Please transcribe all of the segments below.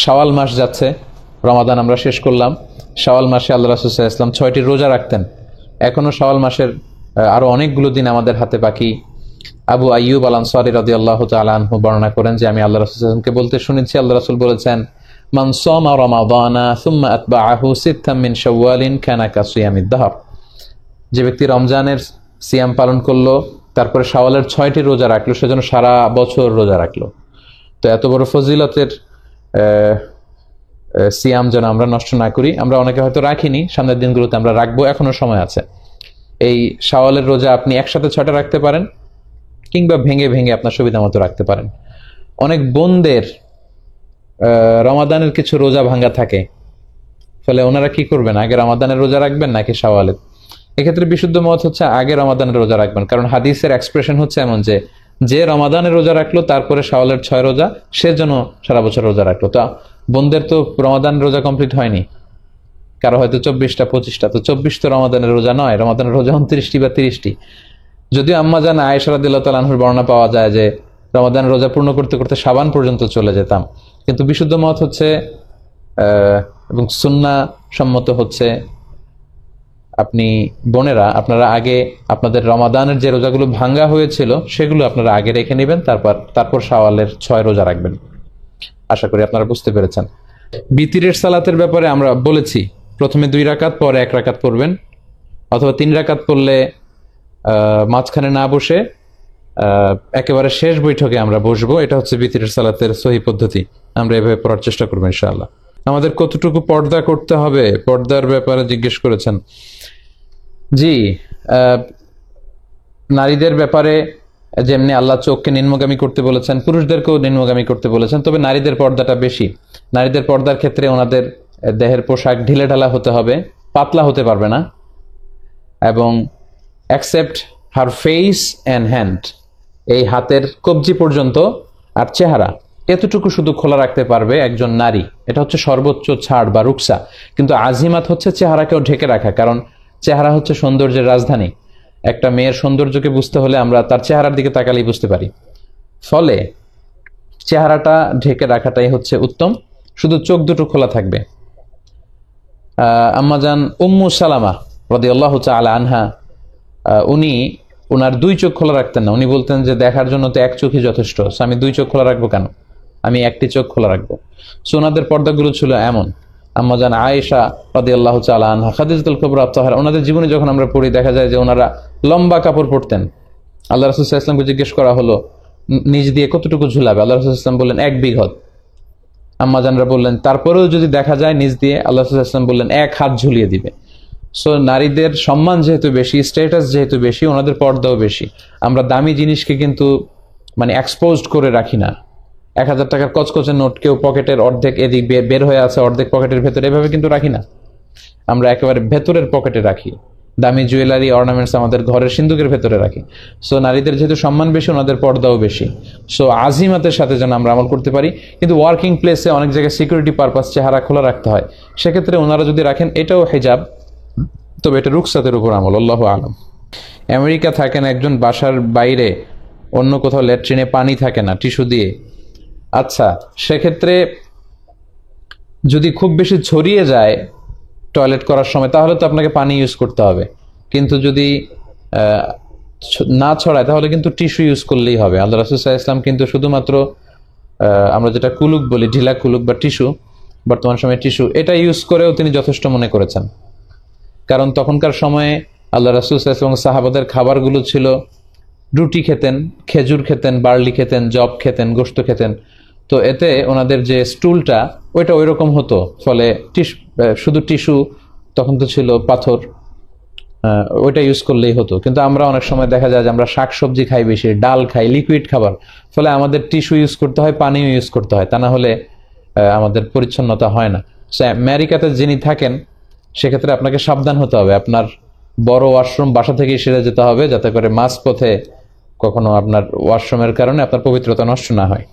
শাওয়াল মাস যাচ্ছে, রমাদান আমরা শেষ করলাম। শাওয়াল মাসে আল্লাহ রাসূল সাল্লাল্লাহু আলাইহি ওয়াসাল্লাম 6টি রোজা রাখতেন। এখনো শাওয়াল মাসের আরো অনেকগুলো দিন আমাদের হাতে বাকি। আবু আইয়ুব আল আনসারী রাদিয়াল্লাহু তাআলা আনহু বর্ণনা করেন যে আমি আল্লাহ রাসূল সাল্লাল্লাহু আলাইহি ওয়াসাল্লামকে বলতে শুনেছি, আল্লাহ রাসূল বলেছেন, মান সামা রমাদানা সুম্মা আতবাআহু সিত্তাম মিন শাওয়ালিন কানা কাসিয়ামিদ দাহর। যে ব্যক্তি রমজানের সিয়াম পালন করলো, তারপরে শাওয়ালের 6টি রোজা রাখলো, সেজন্য সারা বছর রোজা রাখলো। তো এত বড় ফজিলতের সিয়াম যেন আমরা নষ্ট না করি। আমরা অনেকে হয়তো রাখিনি, সামনের দিনগুলোতে আমরা রাখবো, এখনো সময় আছে। এই শাওয়ালের রোজা আপনি একসাথে 6টা রাখতে পারেন, কিংবা ভেঙে ভেঙে আপনার সুবিধা মতো রাখতে পারেন। অনেক বোনদের রমাদানের কিছু রোজা ভাঙ্গা থাকে, ফলে ওনারা কি করবেন, আগে রমাদানের রোজা রাখবেন নাকি শাওয়ালের? এক্ষেত্রে বিশুদ্ধ মত হচ্ছে আগে রমাদানের রোজা রাখবেন, কারণ হাদিসের এক্সপ্রেশন হচ্ছে এমন যে রমাদানের রোজা রাখলো তারপরে শাওয়ালের 6 রোজা, সে যেন সারা বছর রোজা রাখলো। তো বোনদের তো রমাদান রোজা কমপ্লিট হয়নি, কারো হয়তো 24টা 25টা, তো 24 তো রমাদানের রোজা নয়, রমাদানের রোজা 29টি বা 30টি। যদিও আম্মা জান আয়েশা রাদিয়াল্লাহু তাআলা আনহার বর্ণনা পাওয়া যায় যে রমাদান রোজা পূর্ণ করতে করতে শাবান পর্যন্ত চলে যেতাম, কিন্তু বিশুদ্ধ মত হচ্ছে এবং সুন্নাহ সম্মত হচ্ছে, আপনি বোনেরা আপনারা আগে আপনাদের রমাদানের যে রোজাগুলো ভাঙ্গা হয়েছিল সেগুলো আপনারা আগে রেখে নেবেন, তারপর শাওয়ালের 6 রোজা রাখবেন। আশা করি আপনারা বুঝতে পেরেছেন। বিতিরের সালাতের ব্যাপারে আমরা বলেছি, প্রথমে 2 রাকাত, পরে 1 রাকাত পড়বেন, অথবা 3 রাকাত পড়লে মাঝখানে না বসে একেবারে শেষ বৈঠকে আমরা বসবো। এটা হচ্ছে বিতিরের সালাতের সহি পদ্ধতি। আমরা এভাবে পড়ার চেষ্টা করবো ইনশাআল্লাহ। আমাদের কতটুকু পর্দা করতে হবে, পর্দার ব্যাপারে জিজ্ঞেস করেছেন। জি, নারীদের ব্যাপারে যেমনি আল্লাহ চোখকে নিম্নগামী করতে বলেছেন, পুরুষদেরকেও নিম্নগামী করতে বলেছেন, তবে নারীদের পর্দাটা বেশি। নারীদের পর্দার ক্ষেত্রে ওনাদের দেহের পোশাক ঢিলে ঢালা হতে হবে, পাতলা হতে পারবে না, এবং accept her face and hand, এই হাতের কবজি পর্যন্ত আর চেহারা, এতটুকু শুধু খোলা রাখতে পারবে একজন নারী। এটা হচ্ছে সর্বোচ্চ ছাড় বা রুকসা। কিন্তু আজিমাত হচ্ছে চেহারাকেও ঢেকে রাখা, কারণ চেহারা হচ্ছে সৌন্দর্যের রাজধানী। একটা মেয়ের সৌন্দর্যকে বুঝতে হলে আমরা তার চেহারার দিকে তাকালেই বুঝতে পারি। ফলে চেহারাটা ঢেকে রাখাটাই হচ্ছে উত্তম, শুধু চোখ দুটো খোলা থাকবে। আম্মাজান উম্মু সালামা রাদিয়াল্লাহু তাআলা আনহা, উনি ওনার 2 চোখ খোলা রাখতেন না। উনি বলতেন যে দেখার জন্য তো 1 চোখই যথেষ্ট, আমি 2 চোখ খোলা রাখবো কেন, আমি 1টি চোখ খোলা রাখবো। সো ওনাদের পর্দাগুলো ছিল এমন। আম্মাজান আয়েশা রাদিয়াল্লাহু তাআলা আনহা, খাদিজাতুল কুবরা তাহারা, ওনাদের জীবনে যখন আমরা পড়ি দেখা যায় যে ওনারা লম্বা কাপড় পরতেন। আল্লাহ রাসূল সাল্লাল্লাহু আলাইহি ওয়াসাল্লামকে জিজ্ঞেস করা হলো নিজ দিয়ে কতটুকু ঝুলাবে, আল্লাহ রাসূল সাল্লাল্লাহু আলাইহি ওয়াসাল্লাম বললেন 1 বিঘত। আম্মাজানরা বললেন তারপরেও যদি দেখা যায় নিজ দিয়ে, আল্লাহ রাসূল সাল্লাল্লাহু আলাইহি ওয়াসাল্লাম বললেন 1 হাত ঝুলিয়ে দিবে। সো নারীদের সম্মান যেহেতু বেশি, স্ট্যাটাস যেহেতু বেশি, ওনাদের পর্দাও বেশি। আমরা দামি জিনিসকে কিন্তু মানে এক্সপোজড করে রাখি না। 1000 টাকার কচকচে নোট কেউ পকেটের অর্ধেক এদিক বের হয়ে আছে, অর্ধেক পকেটের ভেতরে, এভাবে কিন্তু রাখি না। আমরা একেবারে ভেতরের পকেটে রাখি। দামি জুয়েলারি অর্নামেন্টস আমাদের ঘরের সিন্ধুকের ভেতরে রাখি। সো নারীদের যেহেতু সম্মান বেশি, ওনাদের পর্দাও বেশি। সো আজিমাতের সাথে যেন আমরা আমল করতে পারি। কিন্তু ওয়ার্কিং প্লেসে অনেক জায়গায় সিকিউরিটি পারপাস চেহারা খোলা রাখতে হয়, সেক্ষেত্রে ওনারা যদি রাখেন এটাও হিজাব, তবে এটা রুকসাতের উপর আমল, আল্লাহু আলাম। আমেরিকা থাকেন একজন, বাসার বাইরে অন্য কোথাও ল্যাট্রিনে পানি থাকে না টিস্যু দিয়ে। আচ্ছা, সেক্ষেত্রে যদি খুব বেশি ছড়িয়ে যায় টয়লেট করার সময়, তাহলে তো আপনাকে পানি ইউজ করতে হবে। কিন্তু যদি না ছড়ায় তাহলে কিন্তু টিস্যু ইউজ করলেই হবে। আল্লাহ রাসূল সাল্লাল্লাহু আলাইহি ওয়াসাল্লাম কিন্তু শুধুমাত্র আমরা যেটা কুলুক বলি, ঢিলা কুলুক বা টিস্যু, বর্তমান সময়ে টিস্যু, এটা ইউজ করেও তিনি যথেষ্ট মনে করেছেন। কারণ তখনকার সময়ে আল্লাহ রাসূল সাল্লাল্লাহু আলাইহি ওয়াসাল্লাম সাহাবাদের খাবারগুলো ছিল রুটি খেতেন, খেজুর খেতেন, বার্লি খেতেন, জব খেতেন, গোশত খেতেন। তো এতে ওনাদের যে স্টুলটা ওইটা ওই রকম হতো। ফলে শুধু টিস্যু তখন তো ছিল পাথর, ওইটা ইউজ করলেই হতো। কিন্তু আমরা অনেক সময় দেখা যায় যে আমরা শাকসবজি খাই বেশি, ডাল খাই, লিকুইড খাবার, ফলে আমাদের টিস্যু ইউজ করতে হয়, পানিও ইউজ করতে হয়, তা না হলে আমাদের পরিচ্ছন্নতা হয় না। সো আমেরিকাতে যিনি থাকেন সেক্ষেত্রে আপনাকে সাবধান হতে হবে। আপনার বড় ওয়াশরুম বাসা থেকেই সেরে যেতে হবে, যাতে করে মাঝ পথে কখনো আপনার ওয়াশরুমের কারণে আপনার পবিত্রতা নষ্ট না হয়।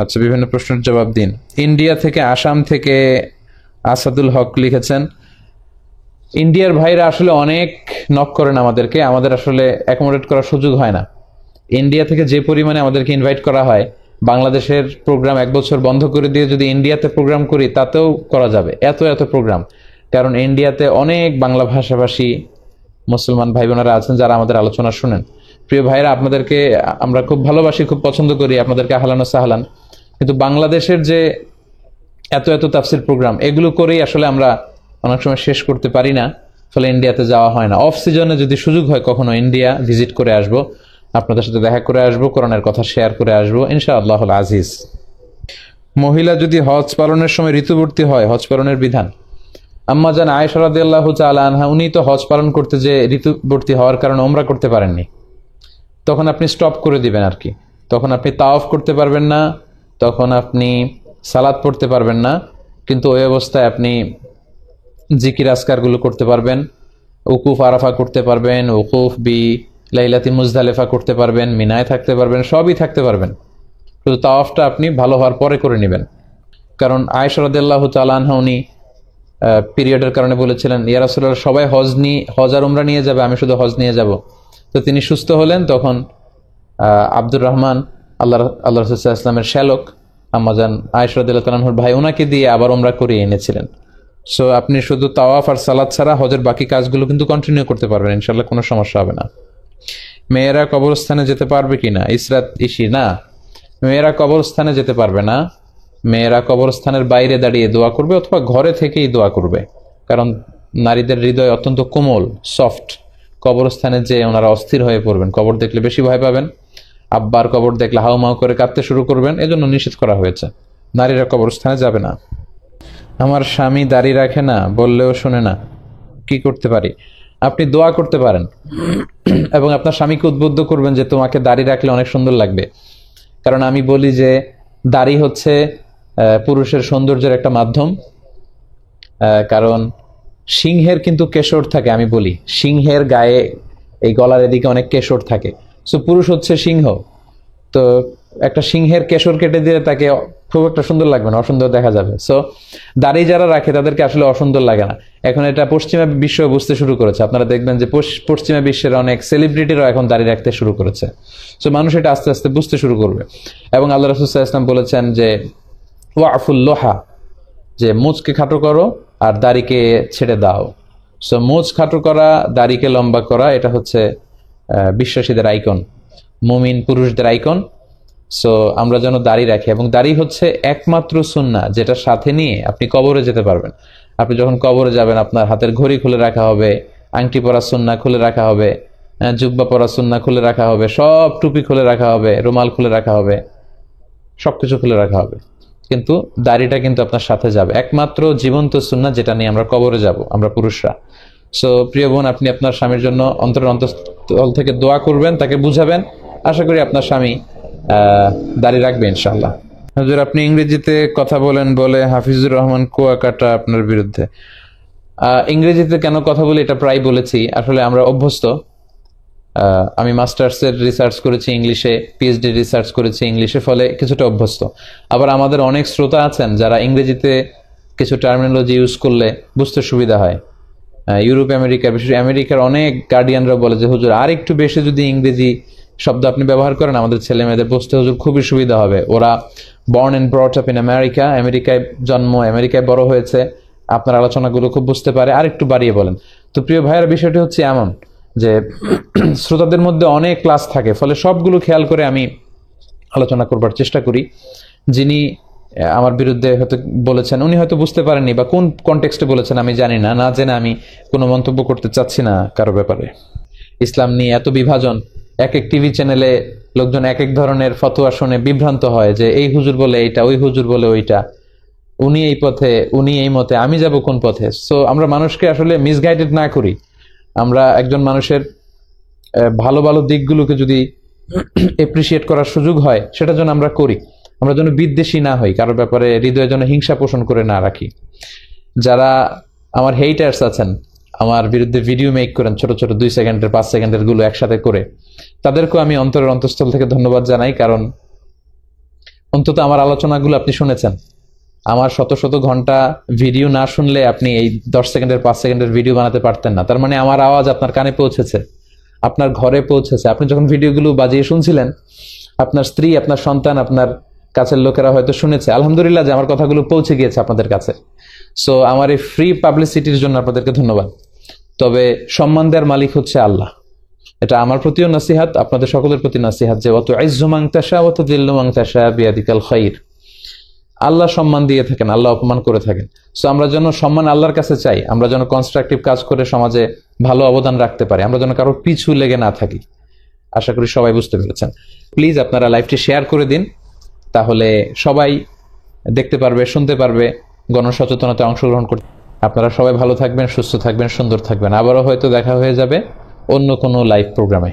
আচ্ছা, বিভিন্ন প্রশ্নের জবাব দিন। ইন্ডিয়া থেকে, আসাম থেকে আসাদুল হক লিখেছেন, ইন্ডিয়ার ভাইরা আসলে অনেক নক করেন আমাদেরকে, আমাদের আসলে অ্যাকোমোডেট করার সুযোগ হয় না। ইন্ডিয়া থেকে যে পরিমাণে আমাদেরকে ইনভাইট করা হয়, বাংলাদেশের প্রোগ্রাম 1 বছর বন্ধ করে দিয়ে যদি ইন্ডিয়াতে প্রোগ্রাম করি তাতেও করা যাবে, এত এত প্রোগ্রাম। কারণ ইন্ডিয়াতে অনেক বাংলা ভাষাভাষী মুসলমান ভাই বোনেরা আছেন যারা আমাদের আলোচনা শুনেন। প্রিয় ভাইরা, আপনাদেরকে আমরা খুব ভালোবাসি, খুব পছন্দ করি, আপনাদেরকে আহলান ও সাহলান। কিন্তু বাংলাদেশের যে এত এত তাফসির প্রোগ্রাম, এগুলো করেই আসলে আমরা অনেক সময় শেষ করতে পারি না, ফলে ইন্ডিয়াতে যাওয়া হয় না। অফ সিজনে যদি সুযোগ হয় কখনো ইন্ডিয়া ভিজিট করে আসবো, আপনাদের সাথে দেখা করে আসবো, কোরআনের কথা শেয়ার করে আসবো ইনশাআল্লাহ আজিজ। মহিলা যদি হজ পালনের সময় ঋতুবর্তী হয়, হজ পালনের বিধান। আম্মা জান আয়েশা রাদিয়াল্লাহু তাআলা আনহা, উনি তো হজ পালন করতে যে ঋতুবর্তী হওয়ার কারণে ওমরা করতে পারেননি, তখন আপনি স্টপ করে দিবেন আর কি। তখন আপনি তাওয়াফ করতে পারবেন না, তখন আপনি সালাত পড়তে পারবেন না, কিন্তু ওই অবস্থায় আপনি জিকির আজকারগুলো করতে পারবেন, উকুফ আরাফা করতে পারবেন, উকুফ বি লাইলাতি মুজদালিফা করতে পারবেন, মিনায় থাকতে পারবেন, সবই থাকতে পারবেন। শুধু তাওয়াফটা আপনি ভালো হওয়ার পরে করে নেবেন। কারণ আয়েশা রাদিয়াল্লাহু তাআলা আনহা উনি পিরিয়ডের কারণে বলেছিলেন, ইয়া রাসূলুল্লাহ সবাই হজ আর উমরা নিয়ে যাবে, আমি শুধু হজ নিয়ে যাব। তো তিনি সুস্থ হলেন, তখন আব্দুর রহমান আল্লাহ রাসূল সাল্লাল্লাহু আলাইহি ওয়াসাল্লামের শ্যালক আম্মাজান আয়েশা রাদিয়াল্লাহু তাআলা আনহার ভাই, ওনাকে দিয়ে আবার উমরা করিয়ে এনেছিলেন। সো আপনি শুধু তাওয়াফ আর সালাত ছাড়া হজের বাকি কাজগুলো কিন্তু কন্টিনিউ করতে পারবেন, ইনশাআল্লাহ কোনো সমস্যা হবে না। মেয়েরা কবরস্থানে যেতে পারবে কিনা? ইসরাত ইসি না, মেয়েরা কবরস্থানে যেতে পারবে না। মেয়েরা কবরস্থানের বাইরে দাঁড়িয়ে দোয়া করবে অথবা ঘরে থেকেই দোয়া করবে, কারণ নারীদের হৃদয় অত্যন্ত কোমল, সফট। কবরস্থানে যে ওনারা অস্থির হয়ে পড়বেন, কবর দেখলে বেশি ভয় পাবেন, আব্বার কবর দেখলে হাউমাউ করে কাঁদতে শুরু করবেন, এজন্য নিষেধ করা হয়েছে, নারীরা কবরস্থানে যাবে না। আমার স্বামী দাড়ি রাখে না, বললেও শুনে না, কি করতে পারি? আপনি দোয়া করতে পারেন এবং আপনার স্বামীকে উদ্বুদ্ধ করবেন যে তোমাকে দাড়ি রাখলে অনেক সুন্দর লাগবে। কারণ আমি বলি যে দাড়ি হচ্ছে পুরুষের সৌন্দর্যের একটা মাধ্যম। কারণ সিংহের কিন্তু কেশর থাকে, আমি বলি সিংহের গায়ে এই গলার এদিকে অনেক কেশর থাকে। সো পুরুষ হচ্ছে সিংহ, তো একটা সিংহের কেশর কেটে দিলে তাকে খুব একটা সুন্দর লাগবে না, অসুন্দর দেখা যাবে। সো দাড়ি যারা রাখে তাদেরকে আসলে অসুন্দর লাগে না। এখন এটা পশ্চিমা বিশ্ব বুঝতে শুরু করেছে, আপনারা দেখবেন যে পশ্চিমা বিশ্বের অনেক সেলিব্রিটিরাও এখন দাড়ি রাখতে শুরু করেছে। সো মানুষ এটা আস্তে আস্তে বুঝতে শুরু করবে। এবং আল্লাহ রাসূল সাল্লাল্লাহু আলাইহি ওয়াসাল্লাম বলেছেন যে ওয়াফুল লোহা, যে মুচকে খাটো করো আর দাড়িকে ছেড়ে দাও। সো মুচ খাটো করা, দাড়িকে লম্বা করা, এটা হচ্ছে বিশ্বাসীদের আইকন, মুমিন পুরুষদের আইকন। সো আমরা যেন দাড়ি রাখি, এবং দাড়ি হচ্ছে একমাত্র সুন্নাহ যেটা সাথে নিয়ে আপনি কবরে যেতে পারবেন। আপনি যখন কবরে যাবেন আপনার হাতের ঘড়ি খুলে রাখা হবে, আংটি পরা সুন্নাহ খুলে রাখা হবে, জুব্বা পরা সুন্নাহ খুলে রাখা হবে, সব টুপি খুলে রাখা হবে, রুমাল খুলে রাখা হবে, সবকিছু খুলে রাখা হবে, কিন্তু দাড়িটা কিন্তু আপনার সাথে যাবে। একমাত্র জীবন্ত সুন্নাহ যেটা নিয়ে আমরা কবরে যাব, আমরা পুরুষরা। সো প্রিয় বোন, আপনি আপনার স্বামীর জন্য অন্তরের অন্তঃস্থল থেকে দোয়া করবেন, তাকে বুঝাবেন। আশা করি আপনার স্বামী দাড়ি রাখবে ইনশাআল্লাহ। হুজুর, আপনি ইংরেজিতে কথা বলেন বলে হাফিজুর রহমান কুয়াকাটা আপনার বিরুদ্ধে। ইংরেজিতে কেন কথা বলি এটা প্রায় বলেছি, আসলে আমরা অভ্যস্ত। আমি মাস্টার্সের রিসার্চ করেছি ইংলিশে, পিএইচডি রিসার্চ করেছি ইংলিশে, ফলে কিছুটা অভ্যস্ত। আবার আমাদের অনেক শ্রোতা আছেন যারা ইংরেজিতে কিছু টার্মিনোলজি ইউজ করলে বুঝতে সুবিধা হয়। ইউরোপ আমেরিকা, বিশেষ আমেরিকার অনেক গার্ডিয়ানরা বলে যে হুজুর আর একটু বেশি যদি ইংরেজি শব্দ আপনি ব্যবহার করেন আমাদের ছেলে মেয়েদের বুঝতে হুজুর খুবই সুবিধা হবে। ওরা born and brought up in America, আমেরিকায় জন্ম, আমেরিকায় বড় হয়েছে, আপনার আলোচনাগুলো খুব বুঝতে পারে, আর একটু বাড়িয়ে বলেন। তো প্রিয় ভাইয়ের বিষয়টি হচ্ছে এমন যে শ্রোতাদের মধ্যে অনেক ক্লাস থাকে, ফলে সবগুলো খেয়াল করে আমি আলোচনা করবার চেষ্টা করি। যিনি আমার বিরুদ্ধে হয়তো বলেছেন উনি হয়তো বুঝতে পারেননি, বা কোন কনটেক্সটে বলেছেন আমি জানি না, না জেনে আমি কোনো মন্তব্য করতে চাচ্ছি না কারো ব্যাপারে। ইসলাম নিয়ে এত বিভাজন, এক এক টিভি চ্যানেলে লোকজন এক এক ধরনের ফতোয়া শুনে বিভ্রান্ত হয় যে এই হুজুর বলে এইটা, ওই হুজুর বলে ওইটা, উনি এই পথে, উনি এই মতে, আমি যাব কোন পথে। সো আমরা মানুষকে আসলে মিসগাইডেড না করি, আমরা একজন মানুষের ভালো ভালো দিকগুলোকে যদি এপ্রিসিয়েট করার সুযোগ হয় সেটার জন্য আমরা করি। আমরা যেন বিদ্বেষী না হই, কারোর ব্যাপারে হৃদয়ের জন্য হিংসা পোষণ করে না রাখি। যারা আমার হেইটার্স আছেন, আমার বিরুদ্ধে ভিডিও মেক করেন ছোট ছোট 2 সেকেন্ডের 5 সেকেন্ডের গুলো একসাথে করে, তাদেরকেও আমি অন্তরের অন্তঃস্থল থেকে ধন্যবাদ জানাই। কারণ অন্তত আমার আলোচনাগুলো আপনি শুনেছেন। আমার শত শত ঘন্টা ভিডিও না শুনলে আপনি এই 10 সেকেন্ডের 5 সেকেন্ডের ভিডিও বানাতে পারতেন না। তার মানে আমার আওয়াজ আপনার কানে পৌঁছেছে, আপনার ঘরে পৌঁছেছে। আপনি যখন ভিডিওগুলো বাজিয়ে শুনছিলেন, আপনার স্ত্রী, আপনার সন্তান, আপনার কাছের লোকেরা হয়তো শুনেছে, আলহামদুলিল্লাহ যে আমার কথাগুলো পৌঁছে গিয়েছে আপনাদের কাছে। সো আমার এই ফ্রি পাবলিসিটির জন্য আপনাদেরকে ধন্যবাদ। তবে সম্মান দেওয়ার মালিক হচ্ছে আল্লাহ। এটা আমার প্রতিও নসিহাত, আপনাদের সকলের প্রতি নসিহাত যে অত ইজ্জু মান তাশা ওয়া তুযিল্লু মান তাশা বিয়াদিকাল খাইর। আল্লাহ সম্মান দিয়ে থাকেন, আল্লাহ অপমান করে থাকেন। সো আমরা যেন সম্মান আল্লাহর কাছে চাই, আমরা যেন কনস্ট্রাকটিভ কাজ করে সমাজে ভালো অবদান রাখতে পারি, আমরা যেন কারো পিছু লেগে না থাকি। আশা করি সবাই বুঝতে পেরেছেন। প্লিজ আপনারা লাইভটি শেয়ার করে দিন, তাহলে সবাই দেখতে পারবে, শুনতে পারবে, গণসচেতনতায় অংশগ্রহণ করতে। আপনারা সবাই ভালো থাকবেন, সুস্থ থাকবেন, সুন্দর থাকবেন। আবারও হয়তো দেখা হয়ে যাবে অন্য কোনো লাইভ প্রোগ্রামে।